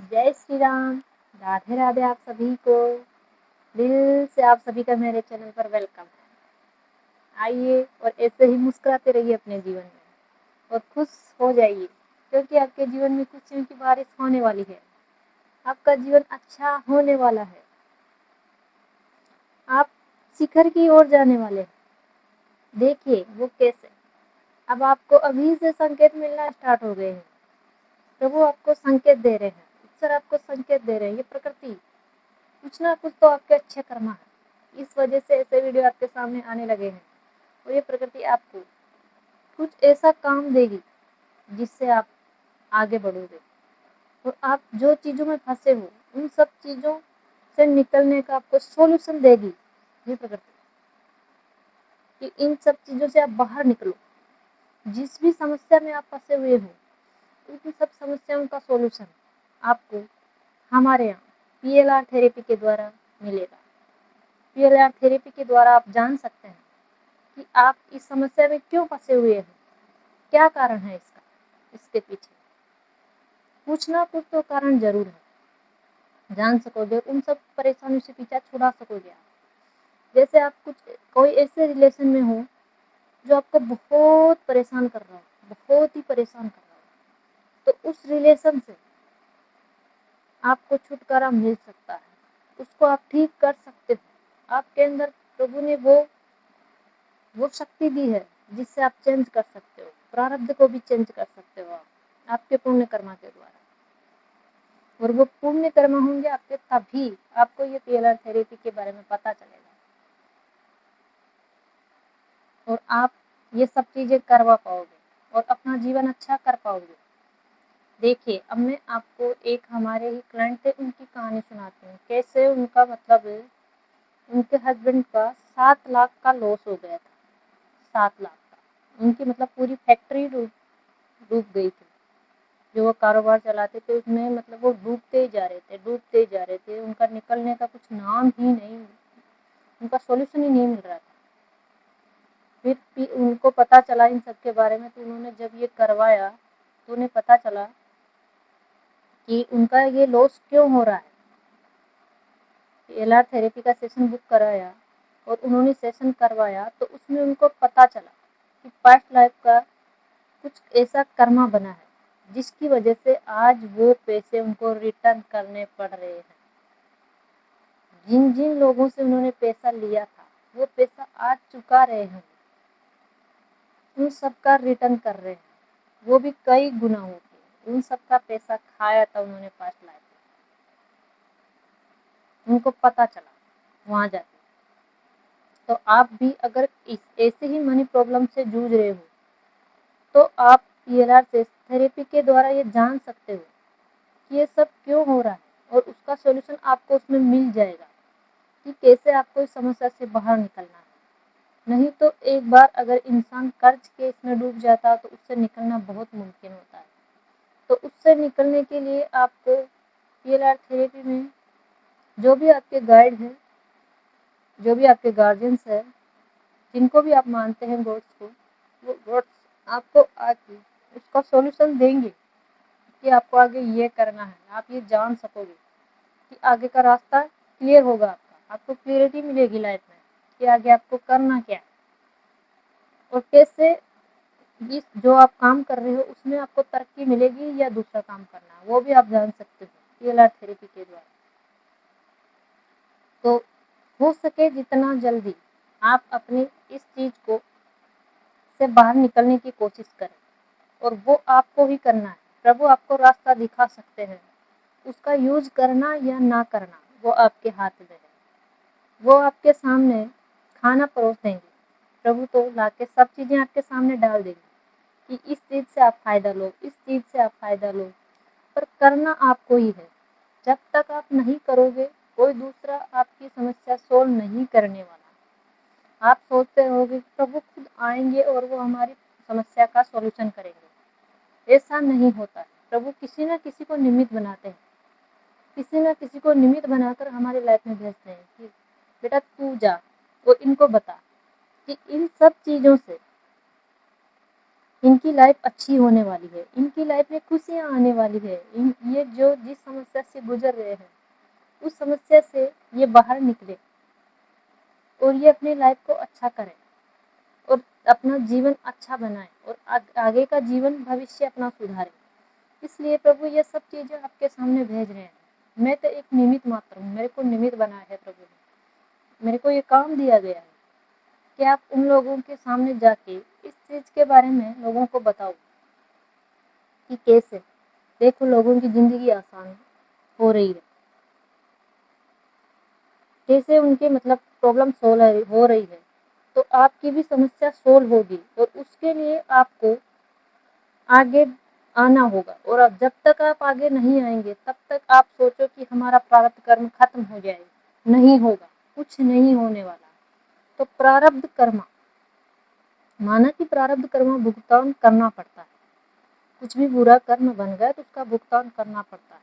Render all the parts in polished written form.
जय श्री राम। राधे राधे आप सभी को। दिल से आप सभी का मेरे चैनल पर वेलकम है। आइए और ऐसे ही मुस्कुराते रहिए अपने जीवन में और खुश हो जाइए, क्योंकि आपके जीवन में खुशियों की बारिश होने वाली है। आपका जीवन अच्छा होने वाला है। आप शिखर की ओर जाने वाले हैं। देखिए वो कैसे। अब आपको अभी से संकेत मिलना स्टार्ट हो गए हैं। प्रभु आपको संकेत दे रहे हैं, ईश्वर आपको संकेत दे रहे हैं। ये प्रकृति कुछ ना कुछ तो आपके अच्छे कर्मा है, इस वजह से ऐसे वीडियो आपके सामने आने लगे हैं। और ये प्रकृति आपको कुछ ऐसा काम देगी जिससे आप आगे बढ़ोगे और आप जो चीज़ों में फंसे हो उन सब चीज़ों से निकलने का आपको सॉल्यूशन देगी ये प्रकृति, कि इन सब चीज़ों से आप बाहर निकलो। जिस भी समस्या में आप फंसे हुए हो उन सब समस्याओं का सॉल्यूशन आपको हमारे यहाँ PLR थेरेपी के द्वारा मिलेगा। PLR थेरेपी के द्वारा आप जान सकते हैं कि आप इस समस्या में क्यों फंसे हुए हैं, क्या कारण है इसका, इसके पीछे कुछ ना कुछ तो कारण जरूर है। जान सकोगे उन सब परेशानियों से पीछा छुड़ा सकोगे आप। जैसे आप कोई ऐसे रिलेशन में हो जो आपको बहुत परेशान कर रहा हो, बहुत ही परेशान कर रहा हो, तो उस रिलेशन से आपको छुटकारा मिल सकता है। उसको आप ठीक कर सकते हो। आपके अंदर प्रभु ने वो शक्ति दी है जिससे आप चेंज कर सकते हो। प्रारब्ध को भी चेंज कर सकते हो आप आपके पुण्य कर्मा के द्वारा। और वो पुण्य कर्म होंगे आपके, तभी आपको ये PLR थेरेपी के बारे में पता चलेगा और आप ये सब चीजें करवा पाओगे और अपना जीवन अच्छा कर पाओगे। देखिए अब मैं आपको एक हमारे ही क्लाइंट थे उनकी कहानी सुनाती हूँ। कैसे उनका मतलब उनके हस्बैंड का 7 लाख का लॉस हो गया था। 7 लाख का उनकी मतलब पूरी फैक्ट्री डूब गई थी। जो वो कारोबार चलाते थे उसमें मतलब वो डूबते ही जा रहे थे, डूबते ही जा रहे थे। उनका निकलने का कुछ नाम ही नहीं, उनका सॉल्यूशन ही नहीं मिल रहा था। फिर उनको पता चला इन सब के बारे में, तो उन्होंने जब ये करवाया तो उन्हें पता चला कि उनका ये लॉस क्यों हो रहा है। PLR थेरेपी का सेशन बुक कराया और उन्होंने सेशन करवाया तो उसमें उनको पता चला कि पास्ट लाइफ का कुछ ऐसा कर्मा बना है जिसकी वजह से आज वो पैसे उनको रिटर्न करने पड़ रहे हैं। जिन जिन लोगों से उन्होंने पैसा लिया था वो पैसा आज चुका रहे हैं, उन सबका रिटर्न कर रहे हैं। वो भी कई गुना होके उन सबका पैसा खाया था उन्होंने पास्ट लाइफ में। उनको पता चला वहां जाके। तो आप भी अगर ऐसे ही मनी प्रॉब्लम से जूझ रहे हो तो आप PLR थेरेपी के द्वारा ये जान सकते हो कि ये सब क्यों हो रहा है और उसका सॉल्यूशन आपको उसमें मिल जाएगा कि कैसे आपको इस समस्या से बाहर निकलना है। नहीं तो एक बार अगर इंसान कर्ज के इसमें डूब जाता तो उससे निकलना बहुत मुमकिन होता है। तो उससे निकलने के लिए आपको PLR थेरेपी में जो भी आपके गाइड हैं, जो भी आपके गार्जियंस हैं, जिनको भी आप मानते हैं गॉड्स को, वो गॉड्स आपको आके उसका सॉल्यूशन देंगे कि आपको आगे ये करना है। आप ये जान सकोगे कि आगे का रास्ता क्लियर होगा आपको क्लियरिटी मिलेगी लाइफ में कि आगे आपको करना क्या है और कैसे इस जो आप काम कर रहे हो उसमें आपको तरक्की मिलेगी या दूसरा काम करना है, वो भी आप जान सकते हो PLR थेरेपी के द्वारा। तो हो सके जितना जल्दी आप अपनी इस चीज को से बाहर निकलने की कोशिश करें और वो आपको ही करना है। प्रभु आपको रास्ता दिखा सकते हैं, उसका यूज करना या ना करना वो आपके हाथ में है। वो आपके सामने खाना परोस देंगे। प्रभु तो लाके सब चीजें आपके सामने डाल देंगे कि इस चीज से आप फायदा लो, इस चीज से आप फायदा लो, पर करना आपको ही है। जब तक आप नहीं करोगे कोई दूसरा आपकी समस्या सोल्व नहीं करने वाला। आप सोचते रहोगे कि प्रभु खुद आएंगे और वो हमारी समस्या का सॉल्यूशन करेंगे, ऐसा नहीं होता है। प्रभु किसी न किसी को निमित्त बनाते हैं, किसी न किसी को निमित्त बनाकर हमारी लाइफ में भेजते हैं कि बेटा तू जा और इनको बता कि इन सब चीज़ों से इनकी लाइफ अच्छी होने वाली है, इनकी लाइफ में खुशियाँ आने वाली है। ये जो जिस समस्या से गुजर रहे हैं उस समस्या से ये बाहर निकले और ये अपनी लाइफ को अच्छा करें और अपना जीवन अच्छा बनाएं और आगे का जीवन भविष्य अपना सुधारें। इसलिए प्रभु ये सब चीज़ें आपके सामने भेज रहे हैं। मैं तो एक निमित्त मात्र हूँ, मेरे को निमित्त बनाया है प्रभु ने, मेरे को ये काम दिया गया है कि आप उन लोगों के सामने जाके इस चीज़ के बारे में लोगों को बताओ कि कैसे देखो लोगों की ज़िंदगी आसान हो रही है, कैसे उनके मतलब प्रॉब्लम सोल्व हो रही है, तो आपकी भी समस्या सोल्व होगी और उसके लिए आपको आगे आना होगा। और अब जब तक आप आगे नहीं आएंगे तब तक आप सोचो कि हमारा प्रारब्ध कर्म खत्म हो जाएगा, नहीं होगा, कुछ नहीं होने वाला। तो प्रारब्ध कर्म माना कि प्रारब्ध कर्म भुगतान करना पड़ता है। कुछ भी बुरा कर्म बन गया तो उसका भुगतान करना पड़ता है।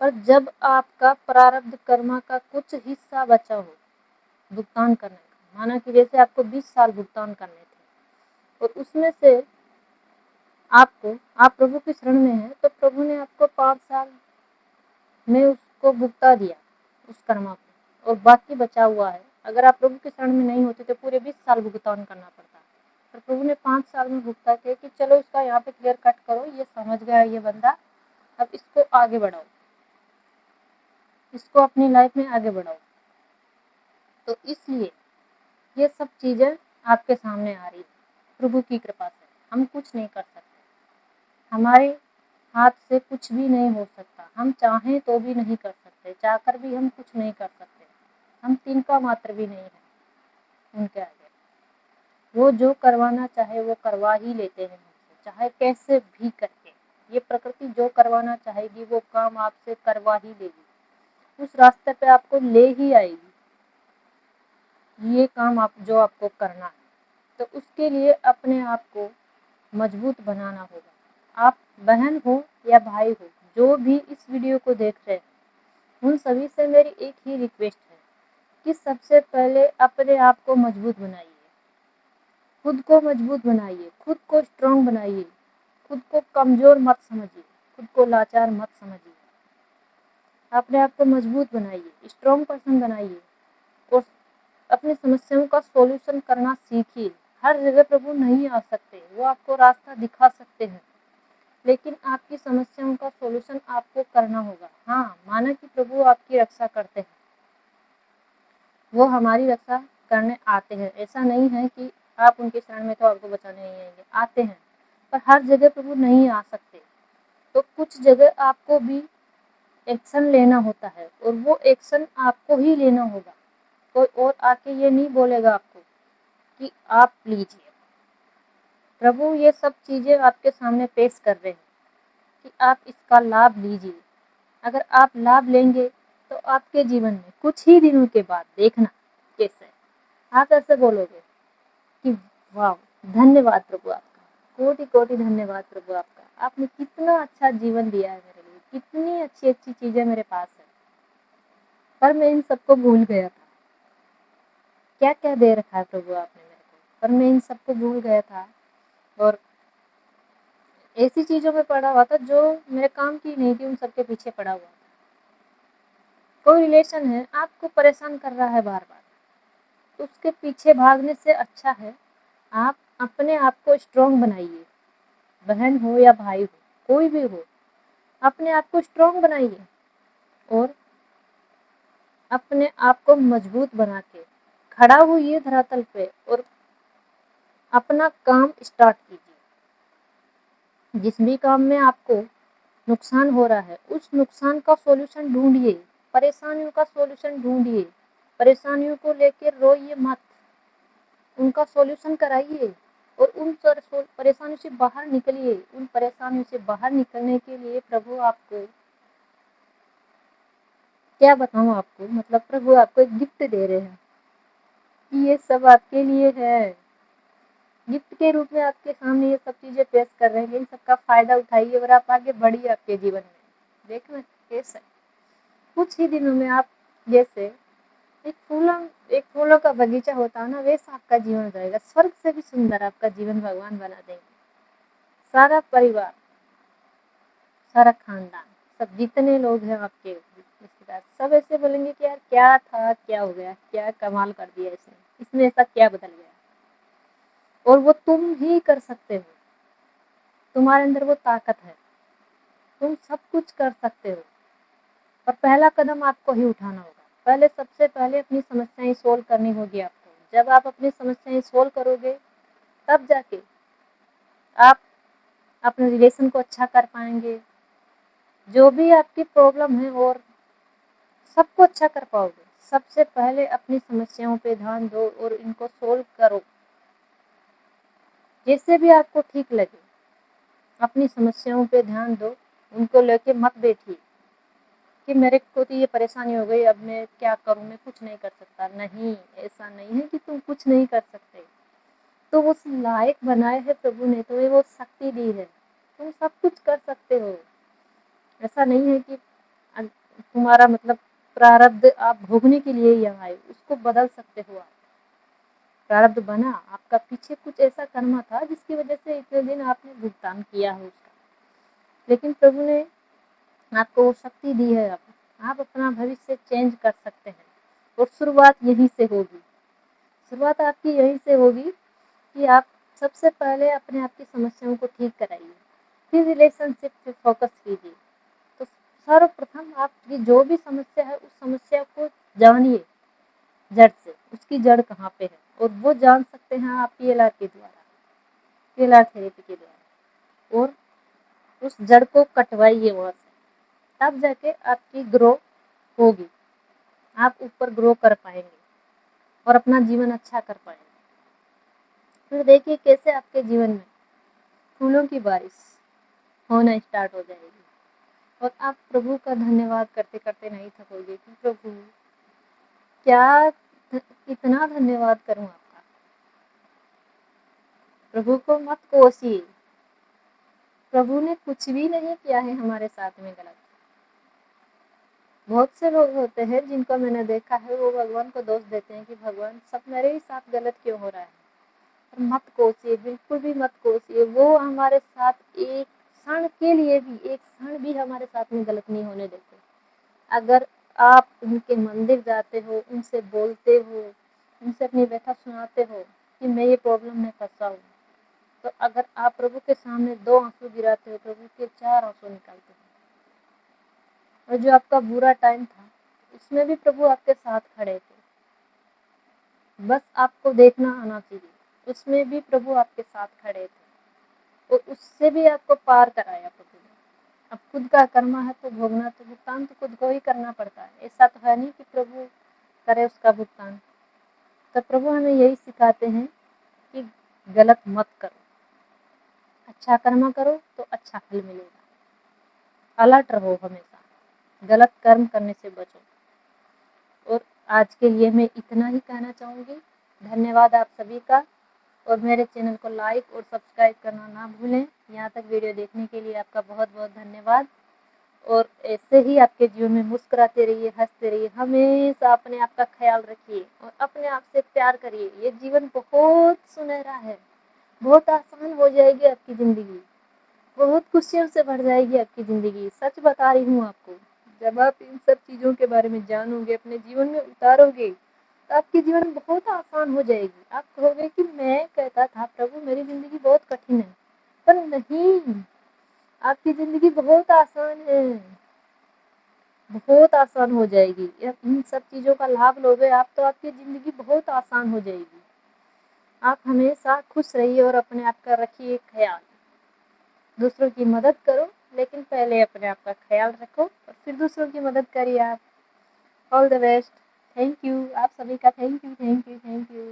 पर जब आपका प्रारब्ध कर्म का कुछ हिस्सा बचा हो भुगतान करने का, माना कि जैसे आपको 20 साल भुगतान करने थे और उसमें से आप प्रभु की शरण में हैं तो प्रभु ने आपको 5 साल में उसको भुगता दिया उस कर्म को, और बाकी बचा हुआ है। अगर आप प्रभु की शरण में नहीं होते तो पूरे 20 साल भुगतान करना पड़ता। पर प्रभु ने 5 साल में भुगता किया कि चलो इसका यहाँ पे क्लियर कट करो, ये समझ गया ये बंदा, अब इसको आगे बढ़ाओ, इसको अपनी लाइफ में आगे बढ़ाओ। तो इसलिए ये सब चीज़ें आपके सामने आ रही है प्रभु की कृपा से। हम कुछ नहीं कर सकते, हमारे हाथ से कुछ भी नहीं हो सकता, हम चाहें तो भी नहीं कर सकते, चाहकर भी हम कुछ नहीं कर सकते। हम तिनका मात्र भी नहीं है उनके आगे। वो जो करवाना चाहे वो करवा ही लेते हैं हमसे, चाहे कैसे भी करके। ये प्रकृति जो करवाना चाहेगी वो काम आपसे करवा ही लेगी, उस रास्ते पे आपको ले ही आएगी, ये काम आप जो आपको करना है। तो उसके लिए अपने आप को मजबूत बनाना होगा। आप बहन हो या भाई हो, जो भी इस वीडियो को देख रहे हैं, उन सभी से मेरी एक ही रिक्वेस्ट है कि सबसे पहले अपने आप को मजबूत बनाइए, खुद को मजबूत बनाइए, खुद को स्ट्रांग बनाइए, खुद को कमज़ोर मत समझिए, खुद को लाचार मत समझिए। अपने आप को मजबूत बनाइए, स्ट्रांग पर्सन बनाइए और अपनी समस्याओं का सॉल्यूशन करना सीखिए। हर जगह प्रभु नहीं आ सकते, वो आपको रास्ता दिखा सकते हैं, लेकिन आपकी समस्याओं का सॉल्यूशन आपको करना होगा। हाँ, माना कि प्रभु आपकी रक्षा करते हैं, वो हमारी रक्षा करने आते हैं। ऐसा नहीं है कि आप उनकी शरण में तो आपको बचाने नहीं आएंगे, आते हैं, पर हर जगह प्रभु नहीं आ सकते। तो कुछ जगह आपको भी एक्शन लेना होता है और वो एक्शन आपको ही लेना होगा। कोई और आके ये नहीं बोलेगा आपको कि आप लीजिए। प्रभु ये सब चीज़ें आपके सामने पेश कर रहे हैं कि आप इसका लाभ लीजिए। अगर आप लाभ लेंगे तो आपके जीवन में कुछ ही दिनों के बाद देखना कैसे आप ऐसे बोलोगे कि वाह, धन्यवाद प्रभु आपका, कोटि कोटि धन्यवाद प्रभु आपका, आपने कितना अच्छा जीवन दिया है मेरे लिए, कितनी अच्छी अच्छी चीज़ें मेरे पास है, पर मैं इन सबको भूल गया था। क्या क्या दे रखा है प्रभु आपने मेरे को, पर मैं इन सबको भूल गया था और ऐसी चीज़ों में पड़ा हुआ था जो मेरे काम की नहीं थी, उन सबके पीछे पड़ा हुआ था। कोई रिलेशन है आपको परेशान कर रहा है बार बार, तो उसके पीछे भागने से अच्छा है आप अपने आप को स्ट्रांग बनाइए। बहन हो या भाई हो, कोई भी हो, अपने आप को स्ट्रांग बनाइए और अपने आप को मजबूत बना के खड़ा होइए धरातल पे और अपना काम स्टार्ट कीजिए। जिस भी काम में आपको नुकसान हो रहा है उस नुकसान का सॉल्यूशन ढूंढिए, परेशानियों का सॉल्यूशन ढूंढिए, परेशानियों को लेकर रोइए मत, उनका सॉल्यूशन कराइए और उन परेशानियों से बाहर निकलिए। उन परेशानियों से बाहर निकलने के लिए प्रभु आपको क्या बताऊं आपको, मतलब प्रभु आपको एक गिफ्ट दे रहे हैं कि ये सब आपके लिए है। गिफ्ट के रूप में आपके सामने ये सब चीज़ें पेश कर रहे हैं, इन सब का फ़ायदा उठाइए और आप आगे बढ़िए आपके जीवन में। देखना कैसे कुछ ही दिनों में आप जैसे एक फूलों का बगीचा होता है ना, वैसा आपका जीवन रहेगा। स्वर्ग से भी सुंदर आपका जीवन भगवान बना देंगे। सारा परिवार, सारा खानदान, सब जितने लोग हैं आपके रिश्तेदार, सब ऐसे बोलेंगे कि यार क्या था, क्या हो गया, क्या कमाल कर दिया इसने ऐसा क्या बदल गया। और वो तुम ही कर सकते हो, तुम्हारे अंदर वो ताकत है, तुम सब कुछ कर सकते हो। और पहला कदम आपको ही उठाना होगा। पहले सबसे पहले अपनी समस्याएं सोल्व करनी होगी आपको। जब आप अपनी समस्याएं सोल्व करोगे तब जाके आप अपने रिलेशन को अच्छा कर पाएंगे, जो भी आपकी प्रॉब्लम है और सबको अच्छा कर पाओगे। सबसे पहले अपनी समस्याओं पे ध्यान दो और इनको सोल्व करो, जैसे भी आपको ठीक लगे। अपनी समस्याओं पे ध्यान दो, उनको लेके मत बैठिए कि मेरे को तो ये परेशानी हो गई, अब मैं क्या करूं, मैं कुछ नहीं कर सकता। नहीं, ऐसा नहीं है कि तुम कुछ नहीं कर सकते। तो उस लायक बनाए है प्रभु ने, तुम्हें वो शक्ति दी है, तुम सब कुछ कर सकते हो। ऐसा नहीं है कि तुम्हारा मतलब प्रारब्ध आप भोगने के लिए यहाँ आए, उसको बदल सकते हो आप। प्रारब्ध बना आपका, पीछे कुछ ऐसा कर्म था जिसकी वजह से इतने दिन आपने भुगतान किया है उसका, लेकिन प्रभु ने आपको वो शक्ति दी है। आप अपना भविष्य चेंज कर सकते हैं और शुरुआत यहीं से होगी। शुरुआत आपकी यहीं से होगी कि आप सबसे पहले अपने आप की समस्याओं को ठीक कराइए, फिर रिलेशनशिप पे फोकस कीजिए। तो सर्वप्रथम आपकी जो भी समस्या है उस समस्या को जानिए जड़ से, उसकी जड़ कहाँ पे है, और वो जान सकते हैं आप PLR के द्वारा, PLR थेरेपी के द्वारा। और उस जड़ को कटवाइए वहाँ से, तब जाके आपकी ग्रो होगी, आप ऊपर ग्रो कर पाएंगे और अपना जीवन अच्छा कर पाएंगे। फिर देखिए कैसे आपके जीवन में फूलों की बारिश होना स्टार्ट हो जाएगी और आप प्रभु का धन्यवाद करते करते नहीं थकोगे कि प्रभु क्या कितना धन्यवाद करूं आपका। प्रभु को मत कोसिए, प्रभु ने कुछ भी नहीं किया है हमारे साथ में गलत। बहुत से लोग होते हैं जिनको मैंने देखा है, वो भगवान को दोष देते हैं कि भगवान सब मेरे ही साथ गलत क्यों हो रहा है। पर मत कोसिए, बिल्कुल भी मत कोसिए। वो हमारे साथ एक क्षण के लिए भी, एक क्षण भी हमारे साथ में गलत नहीं होने देते। अगर आप उनके मंदिर जाते हो, उनसे बोलते हो, उनसे अपनी व्यथा सुनाते हो कि मैं ये प्रॉब्लम में फंसा हूँ, तो अगर आप प्रभु के सामने 2 आंसू गिराते हो, प्रभु के 4 आंसू निकालते हो। और जो आपका बुरा टाइम था उसमें भी प्रभु आपके साथ खड़े थे, बस आपको देखना आना चाहिए, उसमें भी प्रभु आपके साथ खड़े थे और उससे भी आपको पार कराया प्रभु ने। अब खुद का कर्म है तो भोगना, तो भुगतान तो खुद को ही करना पड़ता है। ऐसा तो है नहीं कि प्रभु करे उसका भुगतान। तो प्रभु हमें यही सिखाते हैं कि गलत मत करो, अच्छा कर्म करो तो अच्छा फल मिलेगा। अलर्ट रहो हमेशा, गलत कर्म करने से बचो। और आज के लिए मैं इतना ही कहना चाहूँगी। धन्यवाद आप सभी का, और मेरे चैनल को लाइक और सब्सक्राइब करना ना भूलें। यहाँ तक वीडियो देखने के लिए आपका बहुत बहुत धन्यवाद। और ऐसे ही आपके जीवन में मुस्कुराते रहिए, हंसते रहिए, हमेशा अपने आप का ख्याल रखिए और अपने आप से प्यार करिए। ये जीवन बहुत सुनहरा है, बहुत आसान हो जाएगी आपकी ज़िंदगी, बहुत खुशियों से भर जाएगी आपकी ज़िंदगी। सच बता रही हूँ आपको, जब आप इन सब चीज़ों के बारे में जानोगे, अपने जीवन में उतारोगे, तो आपकी जीवन बहुत आसान हो जाएगी। आप कहोगे कि मैं कहता था प्रभु मेरी ज़िंदगी बहुत कठिन है, पर नहीं, आपकी ज़िंदगी बहुत आसान है, बहुत आसान हो जाएगी। इन सब चीज़ों का लाभ लोगे आप तो आपकी ज़िंदगी बहुत आसान हो जाएगी। आप हमेशा खुश रहिए और अपने आप का रखिए ख्याल। दूसरों की मदद करो, लेकिन पहले अपने आप का ख्याल रखो और फिर दूसरों की मदद करिए आप। All the best. Thank you, आप सभी का thank you, thank you, thank you.